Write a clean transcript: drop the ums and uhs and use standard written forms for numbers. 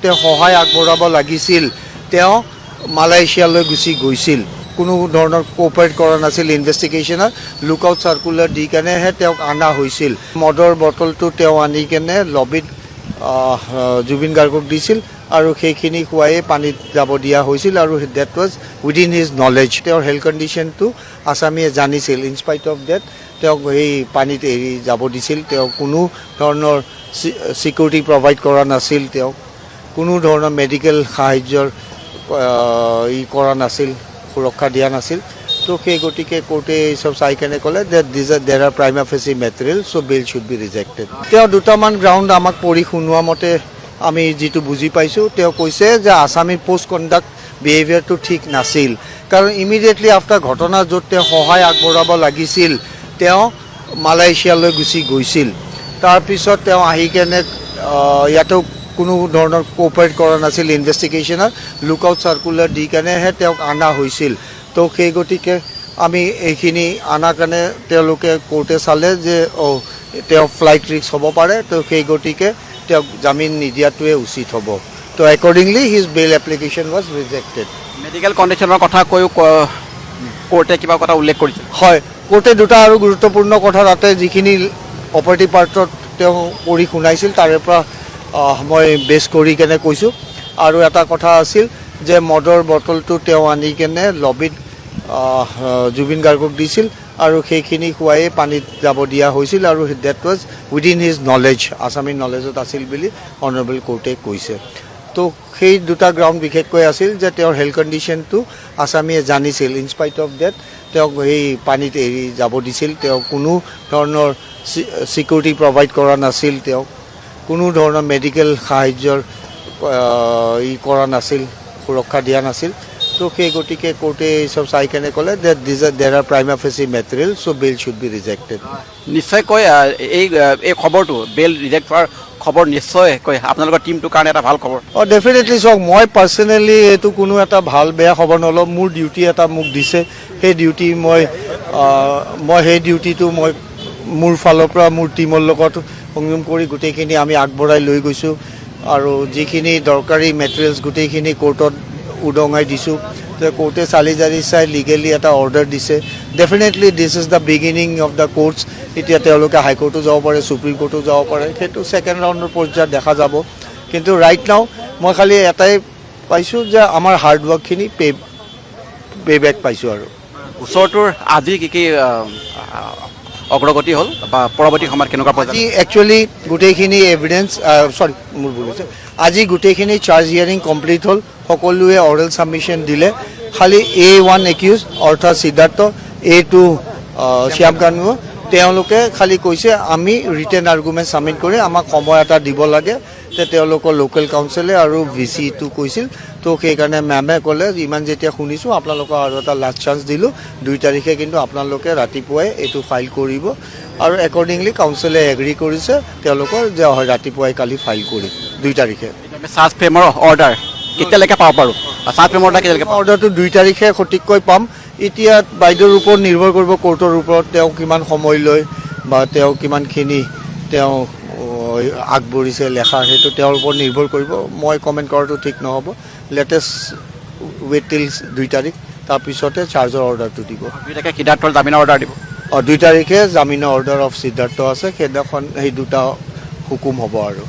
তেওঁ সহায় আগবঢ়াব লাগিছিল তেওঁ মালয়েছিয়ালৈ গুচি গৈছিল কোনো ধৰণৰ কোঅপাৰেট কৰা নাছিল ইনভেষ্টিগেশ্যনত লুকআউট চাৰ্কুলাৰ দি কেনেহে তেওঁক অনা হৈছিল মদৰ বটলটো তেওঁ আনি কেনে লবিত জুবিন গাৰ্গক দিছিল আৰু সেইখিনি খুৱাই পানীত যাব দিয়া হৈছিল আৰু that was within his knowledge তেওঁৰ হেল্থ কণ্ডিশ্যনটো আছামীয়ে জানিছিল ইনস্পাইট অফ ডেট তেওঁক সেই পানীত এৰি যাব দিছিল তেওঁ কোনো ধৰণৰ সিকিউৰিটি প্ৰভাইড কৰা নাছিল তেওঁ কোনো ধৰণৰ মেডিকেল সাহায্যৰ কৰা নাছিল সুৰক্ষা দিয়া নাছিল তো সেই গতিকে কোৰ্টে এই সব চাই কেনে ক'লে that there are prima facie material so' bail should be rejected তেওঁ দুটামান গ্ৰাউণ্ড আমাক পঢ়ি শুনোৱা মতে আমি যিটো বুজি পাইছোঁ তেওঁ কৈছে যে আছামীৰ পোষ্ট কণ্ডাক্ট বিহেভিয়াৰটো ঠিক নাছিল কাৰণ ইমিডিয়েটলি আফটাৰ ঘটনা য'ত তেওঁ সহায় আগবঢ়াব লাগিছিল তেওঁ মালয়েছিয়ালৈ গুচি গৈছিল তাৰপিছত তেওঁ আহি কেনে ইয়াতো কোনো ধৰণৰ কোঅপাৰেট কৰা নাছিল ইনভেষ্টিগেশ্যনত লুকআউট চাৰ্কুলাৰ দি কেনেহে তেওঁক অনা হৈছিল তো সেই গতিকে আমি এইখিনি অনাৰ কাৰণে তেওঁলোকে কোৰ্টে চালে যে তেওঁ ফ্লাইট ৰিস্ক হ'ব পাৰে তো সেই গতিকে তেওঁক জামিন নিদিয়াটোৱে উচিত হ'ব তো accordingly his bail application was rejected medical কণ্ডিশ্যনৰ কথা কৈও কোৰ্টে কিবা কথা উল্লেখ কৰিছে হয় কোৰ্টে দুটা আৰু গুৰুত্বপূৰ্ণ কথা তাতে যিখিনি অপাৰেটিভ পাৰ্টত তেওঁ পঢ়ি শুনাইছিল তাৰে পৰা মই বেছ কৰি কেনে কৈছোঁ আৰু এটা কথা আছিল যে মদৰ বটলটো তেওঁ আনি কেনে লবিত জুবিন গাৰ্গক দিছিল আৰু সেইখিনি খুৱাই পানীত যাব দিয়া হৈছিল আৰু that was within his knowledge আছামীৰ নলেজত আছিল বুলি অনাৰেবল কোৰ্টে কৈছে তো সেই দুটা গ্ৰাউণ্ড বিশেষকৈ আছিল যে তেওঁৰ হেল্থ কণ্ডিশ্যনটো আছামীয়ে জানিছিল ইনস্পাইট অফ ডেট তেওঁক সেই পানীত এৰি যাব দিছিল তেওঁ কোনো ধৰণৰ সিকিউৰিটি প্ৰভাইড কৰা নাছিল তেওঁক কোনো ধৰণৰ মেডিকেল সাহায্যৰ কৰা নাছিল সুৰক্ষা দিয়া নাছিল তো সেই গতিকে কোৰ্টে এই সব চাই কেনে ক'লে that there are prima facie material so' bail should be rejected নিশ্চয়কৈ এই খবৰটো বেল ৰিজেক্ট হোৱাৰ খবৰ নিশ্চয়কৈ আপোনালোকৰ টিমটোৰ কাৰণে এটা ভাল খবৰ ডেফিনেটলি চাওক মই পাৰ্চনেলি এইটো কোনো এটা ভাল বেয়া খবৰ নলওঁ মোৰ ডিউটি এটা মোক দিছে সেই ডিউটি মই সেই ডিউটিটো মই মোৰ ফালৰ পৰা মোৰ টিমৰ লগত সংযম কৰি গোটেইখিনি আমি আগবঢ়াই লৈ গৈছোঁ আৰু যিখিনি দৰকাৰী মেটেৰিয়েলছ গোটেইখিনি কোৰ্টত উদঙাই দিছোঁ তো কোৰ্টে চালি জাৰি চাই লিগেলি এটা অৰ্ডাৰ দিছে definitely this is the beginning of the courts এতিয়া তেওঁলোকে হাইকোৰ্টো যাব পাৰে ছুপ্ৰিম কোৰ্টো যাব পাৰে সেইটো ছেকেণ্ড ৰাউণ্ডৰ পৰ্যায়ত দেখা যাব কিন্তু ৰাইট নাও মই খালি এটাই পাইছোঁ যে আমাৰ হাৰ্ডৱৰ্কখিনি পে বেক পাইছোঁ আৰু ওচৰটোৰ আজি কি অগ্ৰগতি হ'ল বা পৰৱৰ্তী সময়ত কেনেকুৱা আজি একচুৱেলি গোটেইখিনি এভিডেঞ্চ মোৰ ভুল হৈছে আজি গোটেইখিনি চাৰ্জ হিয়াৰিং কমপ্লিট হ'ল সকলোৱে অৰেল ছাবমিশ্যন দিলে খালি A1 একিউজ অৰ্থাৎ সিদ্ধাৰ্থ A2 শ্যাম কানু তেওঁলোকে খালি কৈছে আমি ৰিটেন আৰ্গুমেণ্ট ছাবমিট কৰি আমাক সময় এটা দিব লাগে তে তেওঁলোকৰ লোকেল কাউন্সিলে আৰু VC-টো কৈছিল তো সেইকাৰণে মেমে ক'লে ইমান যেতিয়া শুনিছোঁ আপোনালোকক আৰু এটা লাষ্ট চান্স দিলোঁ 2 তাৰিখে কিন্তু আপোনালোকে ৰাতিপুৱাই এইটো ফাইল কৰিব আৰু একৰ্ডিংলি কাউন্সিলে এগ্ৰী কৰিছে তেওঁলোকৰ যে ৰাতিপুৱাই কালি ফাইল কৰি 2 তাৰিখে চাৰ্জ ফ্ৰেমৰ অৰ্ডাৰ কেতিয়ালৈকে পাব পাৰোঁ চাৰ্জ ফ্ৰেমৰ অৰ্ডাৰটো 2 তাৰিখে সঠিককৈ পাম এতিয়া বাইদেউৰ ওপৰত নিৰ্ভৰ কৰিব কোৰ্টৰ ওপৰত তেওঁ কিমান সময় লয় বা তেওঁ কিমানখিনি তেওঁ আগবঢ়িছে লেখা সেইটো তেওঁৰ ওপৰত নিৰ্ভৰ কৰিব মই কমেণ্ট কৰাটো ঠিক নহ'ব লেটেষ্ট ৱেইট টিল 2 তাৰিখ তাৰপিছতে চাৰ্জৰ অৰ্ডাৰটো দিব 2 তাৰিখে সিদ্ধাৰ্থৰ জামিনৰ অৰ্ডাৰ দিব 2 তাৰিখে জামিনৰ অৰ্ডাৰ অফ সিদ্ধাৰ্থ আছে সেইদিনাখন সেই দুটা হুকুম হ'ব আৰু